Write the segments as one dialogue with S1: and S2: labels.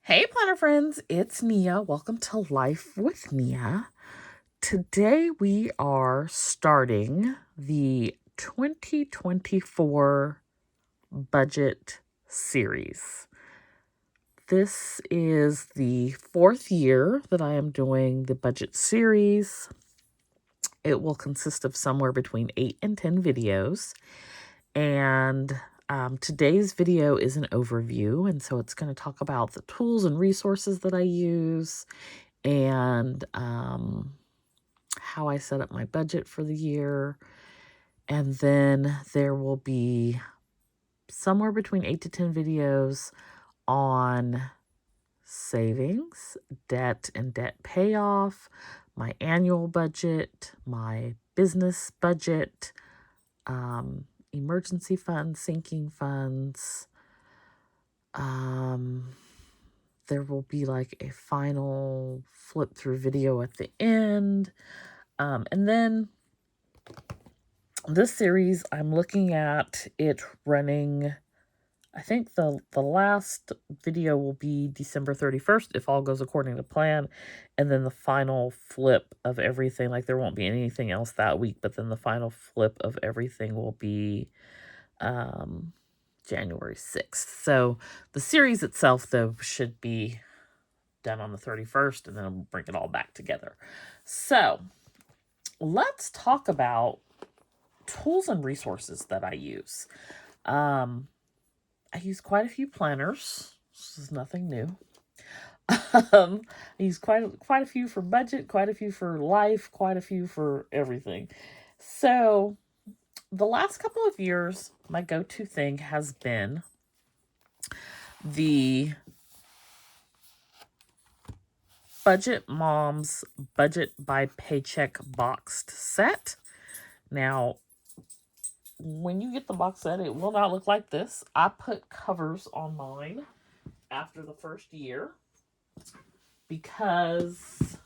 S1: Hey, planner friends, it's Nia. Welcome to Life with Nia. Today we are starting the 2024 budget series. This is the fourth year that I am doing the budget series. It will consist of somewhere between 8 and 10 videos. And today's video is an overview, and so it's going to talk about the tools and resources that I use and how I set up my budget for the year. And then there will be somewhere between 8 to 10 videos on savings, debt and debt payoff, my annual budget, my business budget, emergency funds, sinking funds. There will be like a final flip through video at the end. And then this series, I'm looking at it running, I think the last video will be December 31st, if all goes according to plan. And then the final flip of everything, like there won't be anything else that week, but then the final flip of everything will be January 6th. So the series itself, though, should be done on the 31st, and then I'll bring it all back together. So let's talk about tools and resources that I use. I use quite a few planners. This is nothing new. I use quite a few for budget, quite a few for life, quite a few for everything. So the last couple of years, my go-to thing has been the Budget Mom's Budget by Paycheck boxed set. Now, when you get the box set, it will not look like this. I put covers on mine after the first year because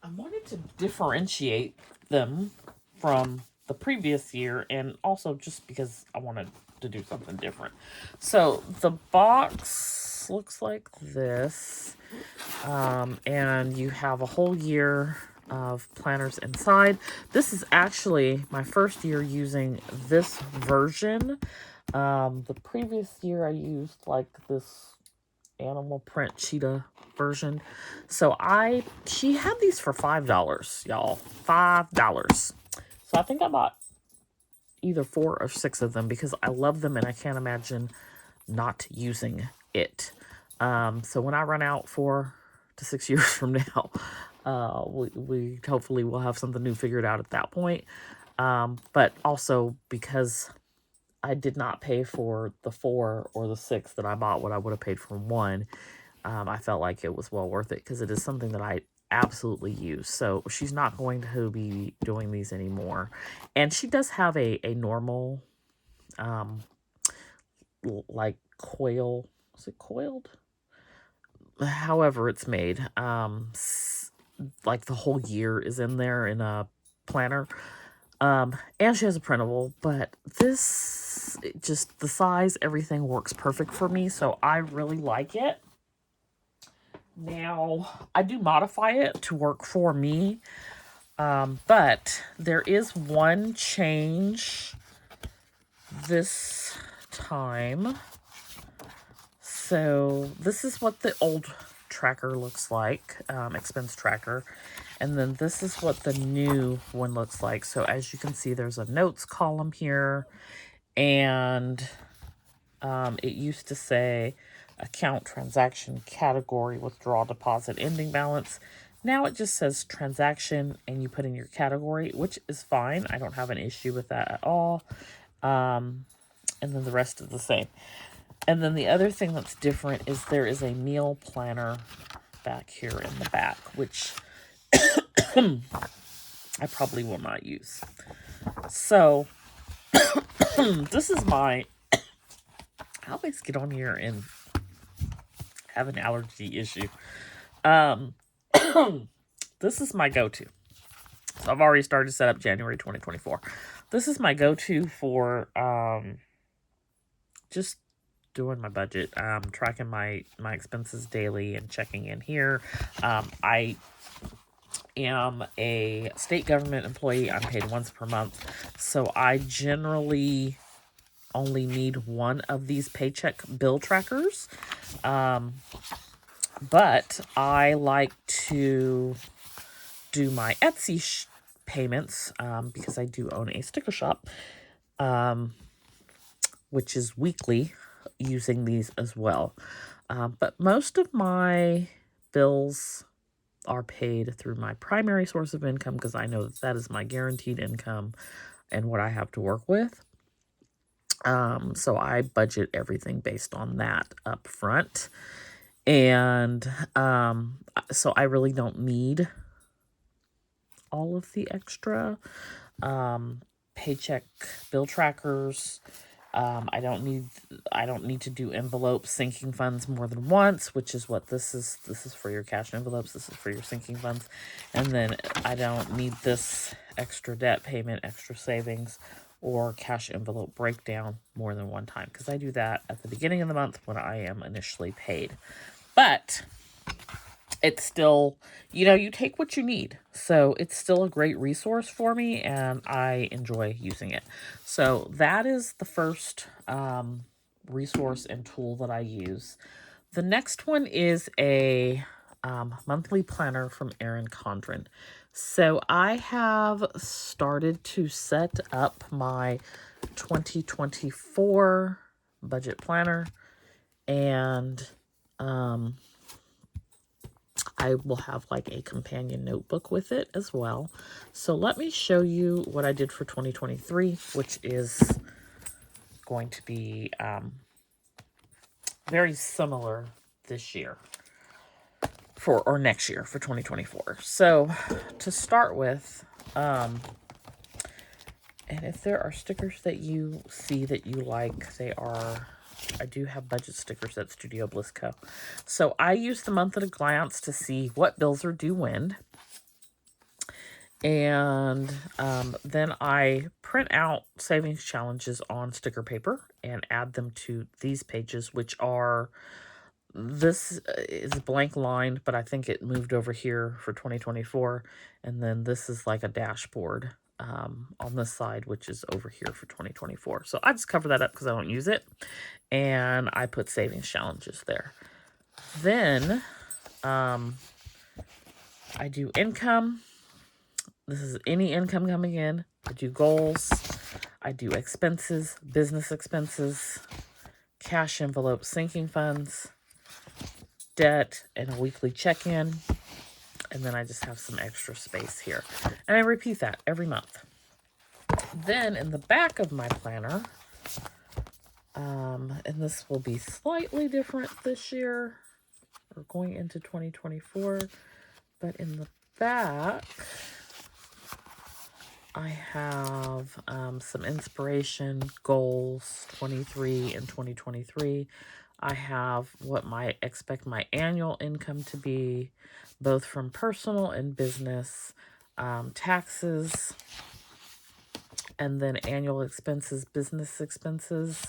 S1: I wanted to differentiate them from the previous year, and also just because I wanted to do something different. So the box looks like this, and you have a whole year of planners inside. This is actually my first year using this version. The previous year I used like this animal print cheetah version. So she had these for $5, y'all. $5. So I think I bought either 4 or 6 of them because I love them and I can't imagine not using it. So when I run out 4 to 6 years from now, we hopefully will have something new figured out at that point. But also because I did not pay for the 4 or the 6 that I bought what I would have paid for 1. I felt like it was well worth it because it is something that I absolutely use. So she's not going to be doing these anymore. And she does have a normal, like coil. Is it coiled? However it's made. Like the whole year is in there in a planner. And she has a printable, but this, just the size, everything works perfect for me, so I really like it. Now, I do modify it to work for me, but there is one change this time. So this is what the old tracker looks like, expense tracker. And then this is what the new one looks like. So as you can see, there's a notes column here. And it used to say account, transaction, category, withdrawal, deposit, ending balance. Now it just says transaction and you put in your category, which is fine. I don't have an issue with that at all. And then the rest is the same. And then the other thing that's different is there is a meal planner back here in the back, which I probably will not use. So this is my, I always get on here and have an allergy issue. This is my go-to. So I've already started to set up January 2024. This is my go-to for just doing my budget, tracking my expenses daily and checking in here. I am a state government employee. I'm paid once per month, so I generally only need one of these paycheck bill trackers. But I like to do my Etsy payments because I do own a sticker shop, which is weekly, using these as well. But most of my bills are paid through my primary source of income because I know that is my guaranteed income and what I have to work with. So I budget everything based on that up front. And so I really don't need all of the extra paycheck bill trackers. I don't need to do envelopes, sinking funds more than once, which is what this is. This is for your cash envelopes. This is for your sinking funds. And then I don't need this extra debt payment, extra savings, or cash envelope breakdown more than one time, because I do that at the beginning of the month when I am initially paid. But it's still, you take what you need. So it's still a great resource for me, and I enjoy using it. So that is the first resource and tool that I use. The next one is a monthly planner from Erin Condren. So I have started to set up my 2024 budget planner, and I will have like a companion notebook with it as well. So let me show you what I did for 2023, which is going to be very similar this year or next year for 2024. So to start with, and if there are stickers that you see that you like, I do have budget stickers at Studio Bliss Co. So I use the month at a glance to see what bills are due when. And then I print out savings challenges on sticker paper and add them to these pages, which are, this is blank lined, but I think it moved over here for 2024. And then this is like a dashboard on this side, which is over here for 2024. So I just cover that up because I don't use it. And I put savings challenges there. Then I do income. This is any income coming in. I do goals. I do expenses, business expenses, cash envelope, sinking funds, debt, and a weekly check-in. And then I just have some extra space here. And I repeat that every month. Then in the back of my planner, and this will be slightly different this year. We're going into 2024. But in the back, I have some inspiration goals, 23 and 2023. I have what I expect my annual income to be, both from personal and business, taxes, and then annual expenses, business expenses,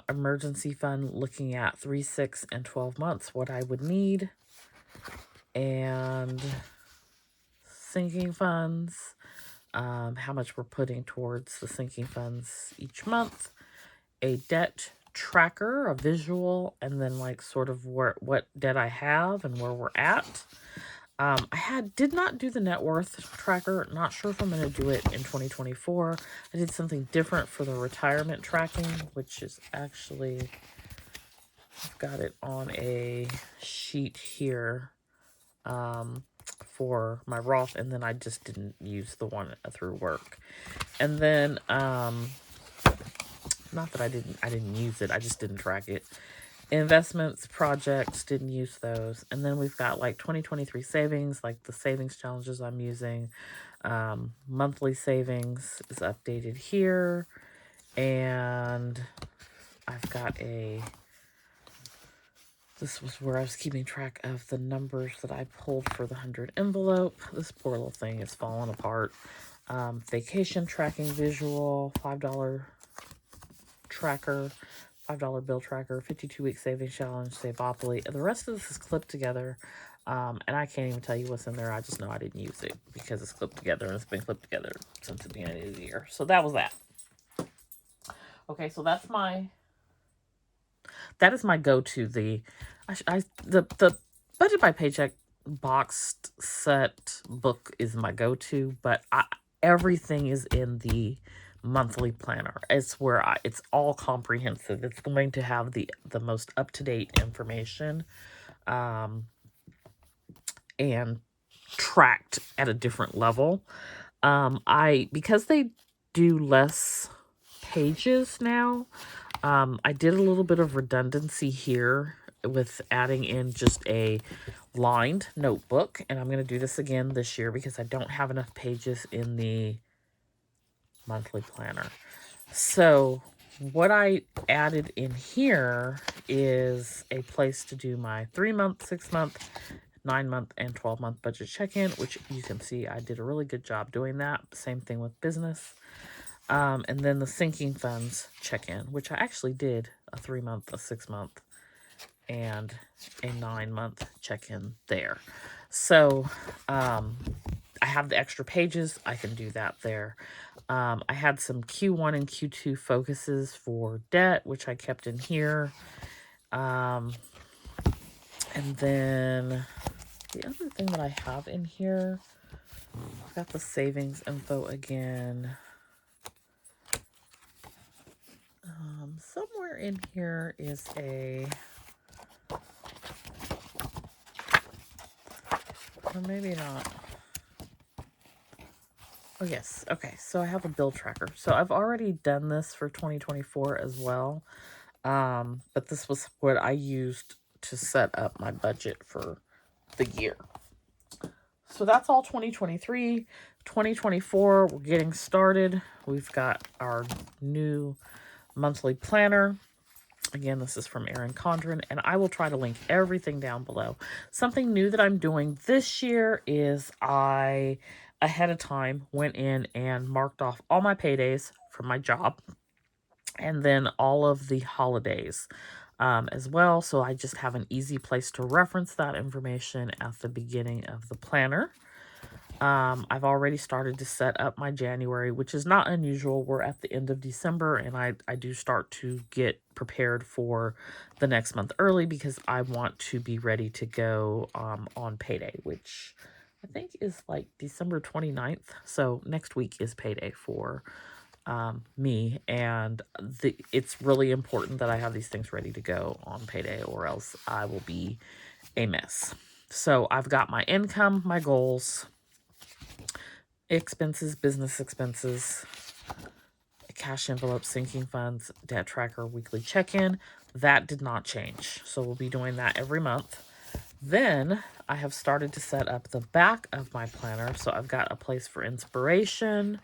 S1: emergency fund, looking at 3, 6, and 12 months, what I would need, and sinking funds, how much we're putting towards the sinking funds each month, a debt tracker, a visual, and then like sort of what debt I have and where we're at. I did not do the net worth tracker. Not sure if I'm going to do it in 2024. I did something different for the retirement tracking, which is actually, I've got it on a sheet here for my Roth, and then I just didn't use the one through work. And then, not that I didn't use it, I just didn't track it. Investments, projects, didn't use those. And then we've got like 2023 savings, like the savings challenges I'm using. Monthly savings is updated here. And I've got this was where I was keeping track of the numbers that I pulled for the 100 envelope. This poor little thing is falling apart. Vacation tracking visual, $5 tracker, $5 bill tracker, 52-week savings challenge, Saveopoly. The rest of this is clipped together. And I can't even tell you what's in there. I just know I didn't use it because it's clipped together and it's been clipped together since the beginning of the year. So that was that. Okay, so that is my go-to. The Budget by Paycheck boxed set book is my go-to, but everything is in the monthly planner. It's where it's all comprehensive. It's going to have the most up-to-date information, and tracked at a different level. Because they do less pages now, I did a little bit of redundancy here with adding in just a lined notebook, and I'm going to do this again this year because I don't have enough pages in the monthly planner. So what I added in here is a place to do my 3-month, 6-month, 9-month, and 12-month budget check-in, which you can see I did a really good job doing that. Same thing with business. And then the sinking funds check-in, which I actually did a 3-month, a 6-month, and a 9-month check-in there. So I have the extra pages. I can do that there. I had some Q1 and Q2 focuses for debt, which I kept in here. And then the other thing that I have in here, I've got the savings info again. Somewhere in here is or maybe not. Oh, yes. Okay, so I have a bill tracker. So I've already done this for 2024 as well. But this was what I used to set up my budget for the year. So that's all 2023. 2024, we're getting started. We've got our new monthly planner. Again, this is from Erin Condren, and I will try to link everything down below. Something new that I'm doing this year is I, ahead of time, went in and marked off all my paydays from my job, and then all of the holidays as well. So I just have an easy place to reference that information at the beginning of the planner. I've already started to set up my January, which is not unusual. We're at the end of December, and I do start to get prepared for the next month early because I want to be ready to go on payday, which I think is like December 29th. So next week is payday for me, and it's really important that I have these things ready to go on payday, or else I will be a mess. So I've got my income, my goals, expenses, business expenses, cash envelope, sinking funds, debt tracker, weekly check-in. That did not change. So we'll be doing that every month. Then I have started to set up the back of my planner. So I've got a place for inspiration,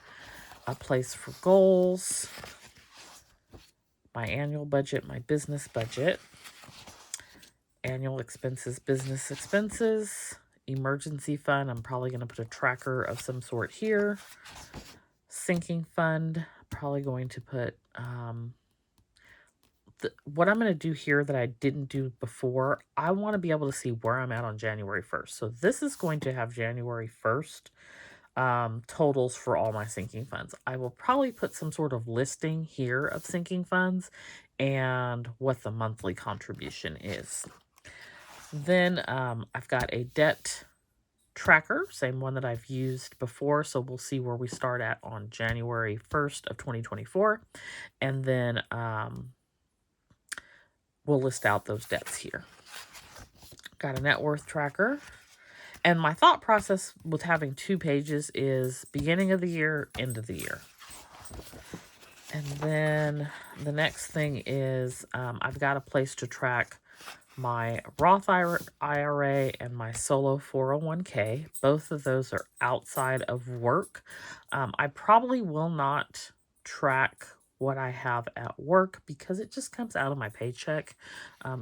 S1: a place for goals, my annual budget, my business budget, annual expenses, business expenses, emergency fund. I'm probably going to put a tracker of some sort here. Sinking fund, probably going to put what I'm going to do here that I didn't do before. I want to be able to see where I'm at on January 1st. So this is going to have January 1st totals for all my sinking funds. I will probably put some sort of listing here of sinking funds and what the monthly contribution is. Then I've got a debt tracker, same one that I've used before. So we'll see where we start at on January 1st of 2024. And then we'll list out those debts here. Got a net worth tracker. And my thought process with having 2 pages is beginning of the year, end of the year. And then the next thing is I've got a place to track my Roth IRA and my solo 401k. Both of those are outside of work. I probably will not track what I have at work because it just comes out of my paycheck.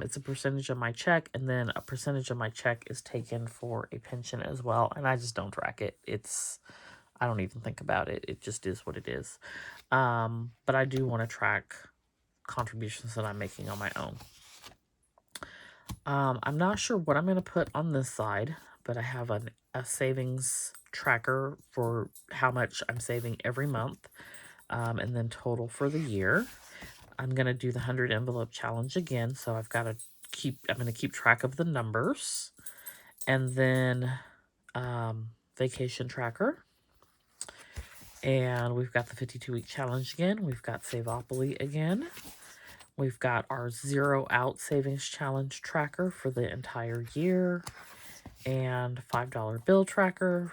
S1: It's a percentage of my check, and then a percentage of my check is taken for a pension as well, and I just don't track it. I don't even think about it. It just is what it is. But I do want to track contributions that I'm making on my own. I'm not sure what I'm going to put on this side, but I have a savings tracker for how much I'm saving every month, and then total for the year. I'm going to do the 100 envelope challenge again, so I'm going to keep track of the numbers. And then vacation tracker. And we've got the 52-week challenge again. We've got Saveopoly again. We've got our 0 out savings challenge tracker for the entire year. And $5 bill tracker.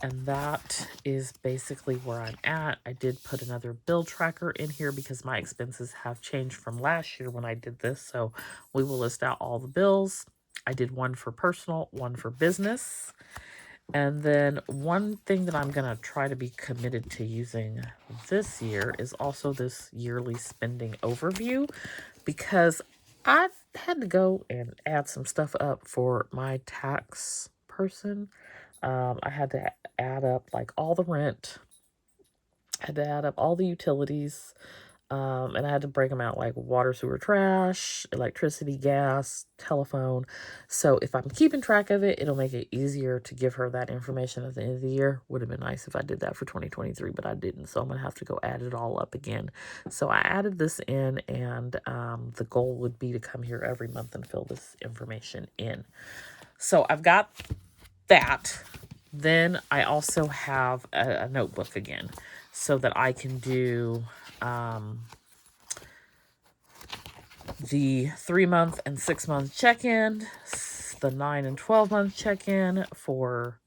S1: And that is basically where I'm at. I did put another bill tracker in here because my expenses have changed from last year when I did this. So we will list out all the bills. I did one for personal, one for business. And then one thing that I'm going to try to be committed to using this year is also this yearly spending overview, because I've had to go and add some stuff up for my tax person. I had to add up like all the rent, I had to add up all the utilities, and I had to break them out like water, sewer, trash, electricity, gas, telephone. So if I'm keeping track of it, it'll make it easier to give her that information at the end of the year. Would have been nice if I did that for 2023, but I didn't. So I'm going to have to go add it all up again. So I added this in, and the goal would be to come here every month and fill this information in. So I've got that. Then I also have a notebook again, so that I can do the 3-month and 6-month check-in, the 9 and 12-month check-in for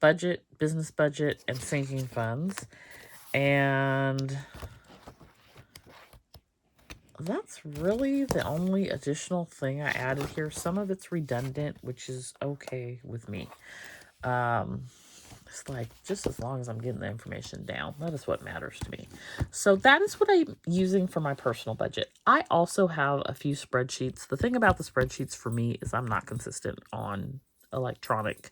S1: budget, business budget, and sinking funds. And that's really the only additional thing I added here. Some of it's redundant, which is okay with me. It's like, just as long as I'm getting the information down, that is what matters to me. So that is what I'm using for my personal budget. I also have a few spreadsheets. The thing about the spreadsheets for me is I'm not consistent on electronic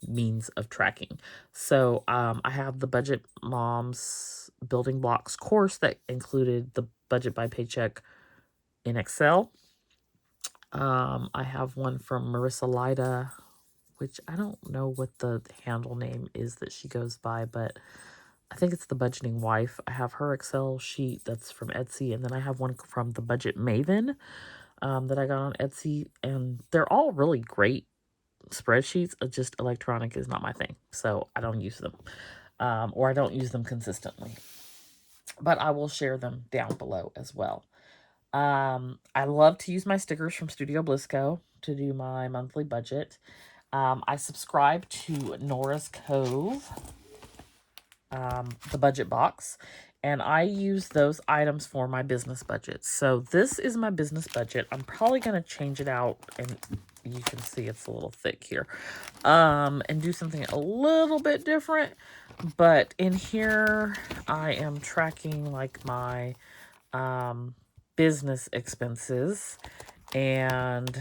S1: means of tracking. So I have the Budget Moms Building Blocks course that included the budget by paycheck in Excel. I have one from Marissa Lida, which I don't know what the handle name is that she goes by, but I think it's the Budgeting Wife. I have her Excel sheet that's from Etsy, and then I have one from the Budget Maven that I got on Etsy, and they're all really great spreadsheets. Just electronic is not my thing, so I don't use them, or I don't use them consistently, but I will share them down below as well. I love to use my stickers from Studio Bliss Co to do my monthly budget. I subscribe to Nora's Cove, the budget box, and I use those items for my business budget. So this is my business budget. I'm probably going to change it out, and you can see it's a little thick here, and do something a little bit different. But in here, I am tracking like my business expenses, and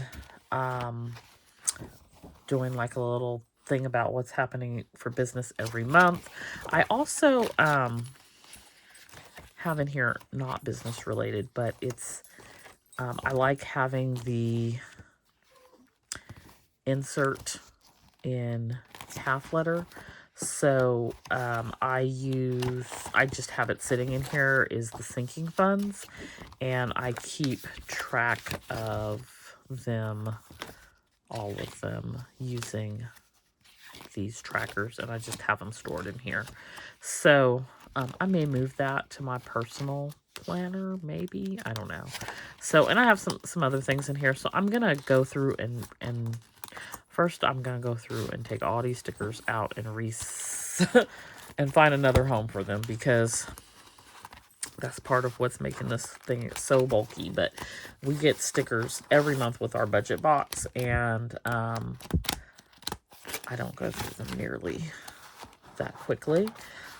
S1: doing like a little thing about what's happening for business every month. I also have in here, not business related, but it's I like having the insert in half letter. So I just have it sitting in here is the sinking funds, and I keep track of them, all of them, using these trackers, and I just have them stored in here. So I may move that to my personal planner, maybe, I don't know. So, and I have some other things in here, so I'm gonna go through and first I'm gonna go through and take all these stickers out and and find another home for them, because that's part of what's making this thing so bulky. But we get stickers every month with our budget box, and I don't go through them nearly that quickly,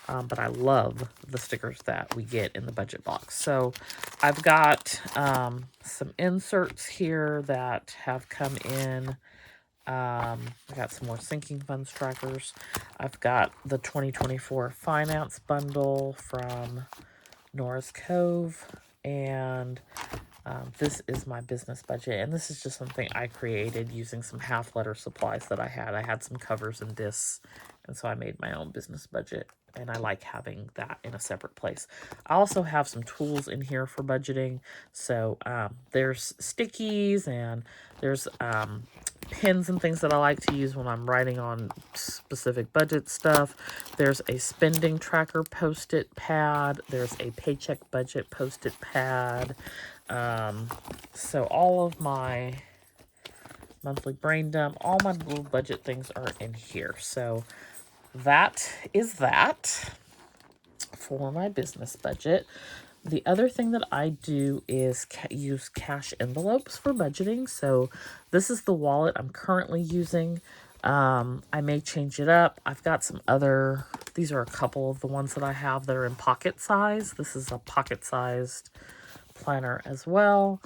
S1: but I love the stickers that we get in the budget box. So I've got some inserts here that have come in. I got some more sinking funds trackers. I've got the 2024 finance bundle from Nora's Cove, and this is my business budget. And this is just something I created using some half-letter supplies that I had. I had some covers and discs, and so I made my own business budget. And I like having that in a separate place. I also have some tools in here for budgeting. So there's stickies, and there's pins and things that I like to use when I'm writing on specific budget stuff. There's a spending tracker post-it pad. There's a paycheck budget post-it pad. So all of my monthly brain dump, all my little budget things are in here. So that is that for my business budget. The other thing that I do is use cash envelopes for budgeting. So this is the wallet I'm currently using. I may change it up. I've got some other, these are a couple of the ones that I have that are in pocket size. This is a pocket-sized planner as well.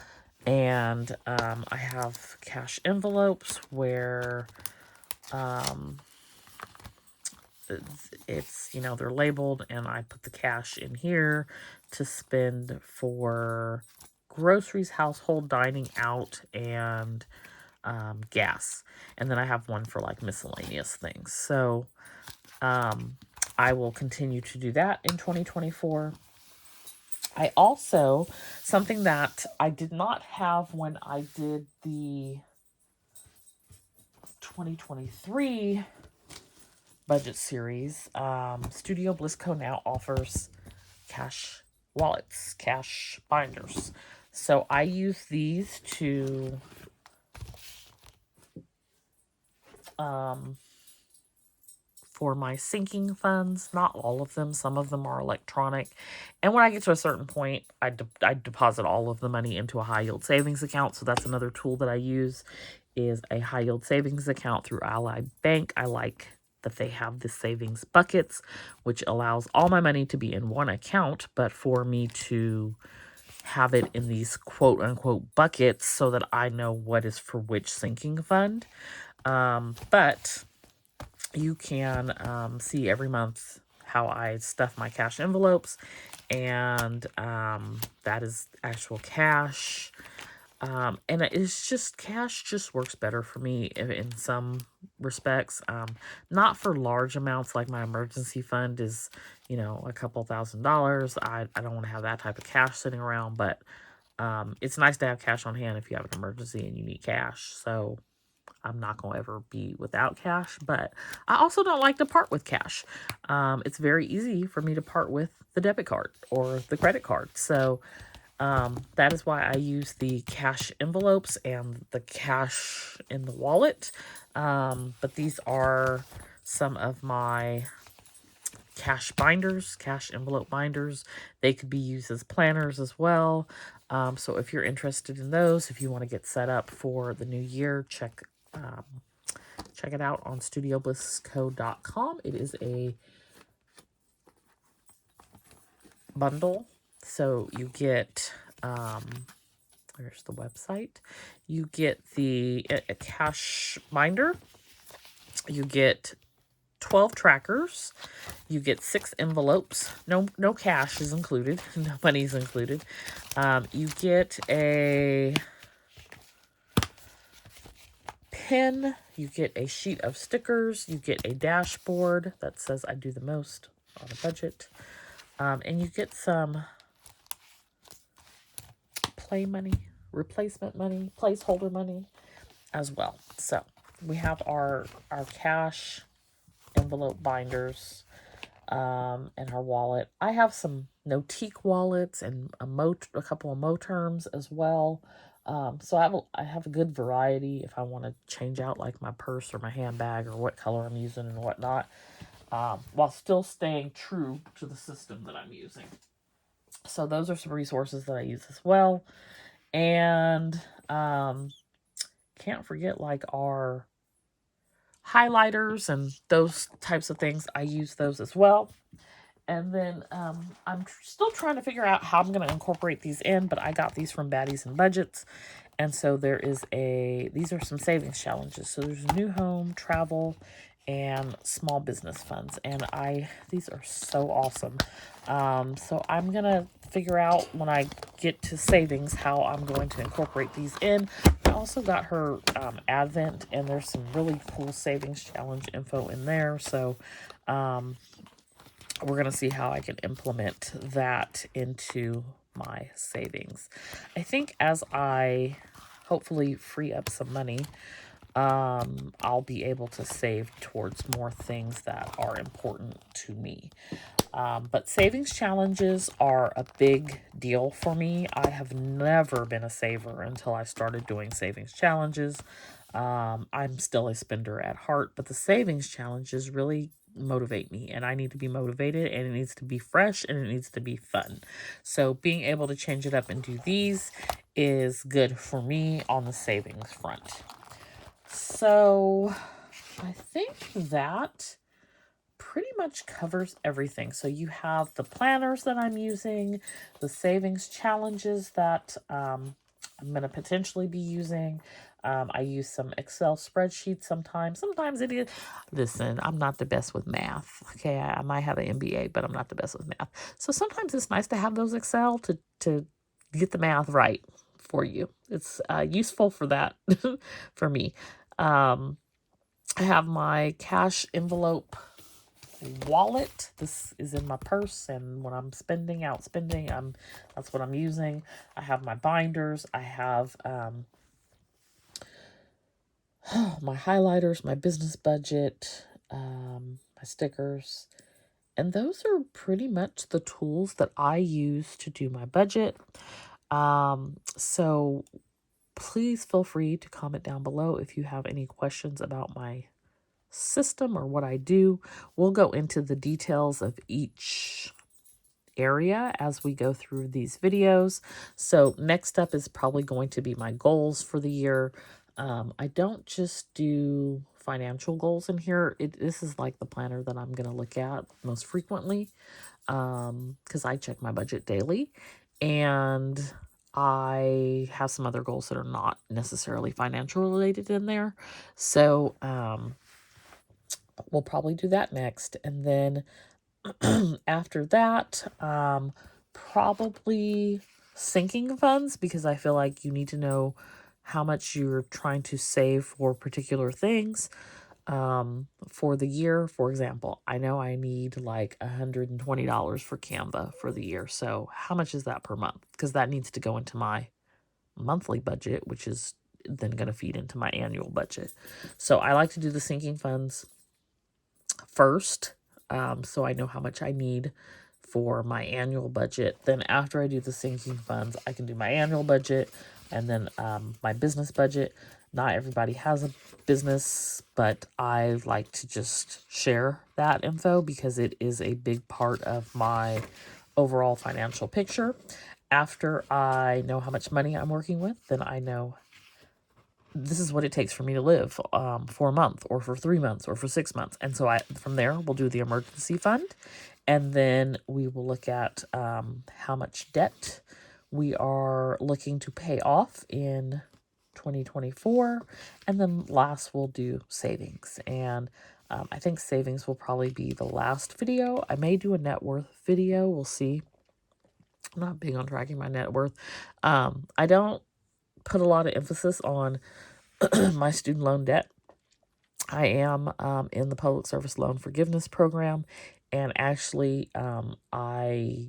S1: And I have cash envelopes where it's, you know, they're labeled, and I put the cash in here to spend for groceries, household, dining out, and gas. And then I have one for like miscellaneous things. So I will continue to do that in 2024. I also, something that I did not have when I did the 2023 budget series, Studio Bliss Co now offers cash wallets, cash binders. So I use these to for my sinking funds. Not all of them. Some of them are electronic. And when I get to a certain point, I deposit all of the money into a high yield savings account. So that's another tool that I use, is a high yield savings account through Ally Bank. I like that they have the savings buckets, which allows all my money to be in one account, but for me to have it in these quote unquote buckets so that I know what is for which sinking fund. But you can see every month how I stuff my cash envelopes, and that is actual cash. And it's just, cash just works better for me in some respects. Not for large amounts, like my emergency fund is, you know, a couple $1,000s. I don't want to have that type of cash sitting around, but it's nice to have cash on hand if you have an emergency and you need cash. So I'm not going to ever be without cash, but I also don't like to part with cash. It's very easy for me to part with the debit card or the credit card. So that is why I use the cash envelopes and the cash in the wallet. But these are some of my cash binders, cash envelope binders. They could be used as planners as well. So if you're interested in those, if you want to get set up for the new year, check it out on studioblissco.com. It is a bundle. So you get, where's the website? You get a cash binder. You get 12 trackers. You get 6 envelopes. No cash is included. No money is included. You get a pen. You get a sheet of stickers. You get a dashboard that says I do the most on a budget. And you get some play money, replacement money, placeholder money as well. So we have our cash envelope binders and our wallet. I have some Notique wallets and a couple of Moterms as well. So I have a good variety if I want to change out like my purse or my handbag or what color I'm using and whatnot, while still staying true to the system that I'm using. So those are some resources that I use as well. And can't forget like our highlighters and those types of things. I use those as well. And then I'm still trying to figure out how I'm going to incorporate these in, but I got these from Baddies and Budgets. And so these are some savings challenges. So there's new home, travel, and small business funds. And these are so awesome. So I'm going to figure out when I get to savings how I'm going to incorporate these in. I also got her Advent, and there's some really cool savings challenge info in there. So we're going to see how I can implement that into my savings. I think as I hopefully free up some money, I'll be able to save towards more things that are important to me. But savings challenges are a big deal for me. I have never been a saver until I started doing savings challenges. I'm still a spender at heart, but the savings challenges really motivate me, and I need to be motivated, and it needs to be fresh, and it needs to be fun. So being able to change it up and do these is good for me on the savings front. So I think that pretty much covers everything. So you have the planners that I'm using, the savings challenges that I'm going to potentially be using. I use some Excel spreadsheets sometimes. Sometimes it is. Listen, I'm not the best with math. Okay, I might have an MBA, but I'm not the best with math. So sometimes it's nice to have those Excel to get the math right for you. It's useful for that for me. I have my cash envelope wallet. This is in my purse, and when I'm outspending, that's what I'm using. I have my binders. I have my highlighters, my business budget, my stickers, and those are pretty much the tools that I use to do my budget. So please feel free to comment down below if you have any questions about my system or what I do. We'll go into the details of each area as we go through these videos. So next up is probably going to be my goals for the year. I don't just do financial goals in here. This is like the planner that I'm going to look at most frequently because I check my budget daily, and I have some other goals that are not necessarily financial related in there. So we'll probably do that next. And then after that, probably sinking funds, because I feel like you need to know how much you're trying to save for particular things for the year. For example, I know I need like $120 for Canva for the year. So how much is that per month? Because that needs to go into my monthly budget, which is then going to feed into my annual budget. So I like to do the sinking funds first, so I know how much I need for my annual budget. Then after I do the sinking funds, I can do my annual budget and then my business budget. Not everybody has a business, but I like to just share that info because it is a big part of my overall financial picture. After I know how much money I'm working with, then I know this is what it takes for me to live for a month or for 3 months or for 6 months. And so from there, we'll do the emergency fund. And then we will look at how much debt we are looking to pay off in 2024. And then last, we'll do savings. And I think savings will probably be the last video. I may do a net worth video. We'll see. I'm not big on tracking my net worth. I don't put a lot of emphasis on my student loan debt. I am in the public service loan forgiveness program, and actually I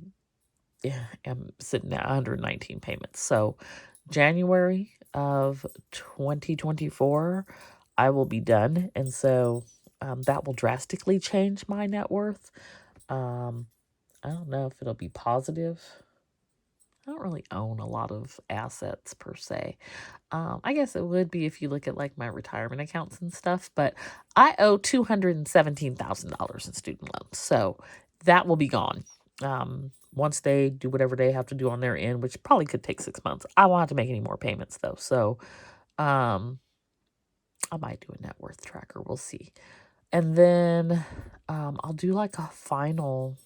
S1: am sitting at 119 payments. So January of 2024, I will be done, and so that will drastically change my net worth. I don't know if it'll be positive. I don't really own a lot of assets per se. I guess it would be if you look at like my retirement accounts and stuff, but I owe $217,000 in student loans. So that will be gone. Once they do whatever they have to do on their end, which probably could take 6 months. I won't have to make any more payments though. So I might do a net worth tracker. We'll see. And then I'll do like a final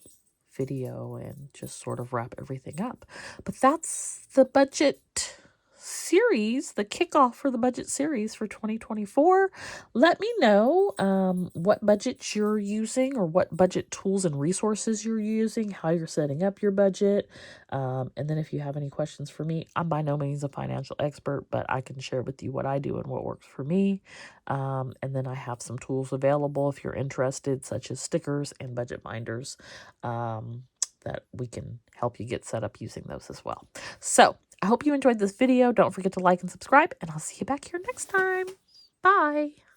S1: video and just sort of wrap everything up. But that's the budget series, the kickoff for the budget series for 2024. Let me know what budgets you're using or what budget tools and resources you're using, how you're setting up your budget. And then if you have any questions for me, I'm by no means a financial expert, but I can share with you what I do and what works for me. And then I have some tools available if you're interested, such as stickers and budget binders, that we can help you get set up using those as well. So I hope you enjoyed this video. Don't forget to like and subscribe, and I'll see you back here next time. Bye.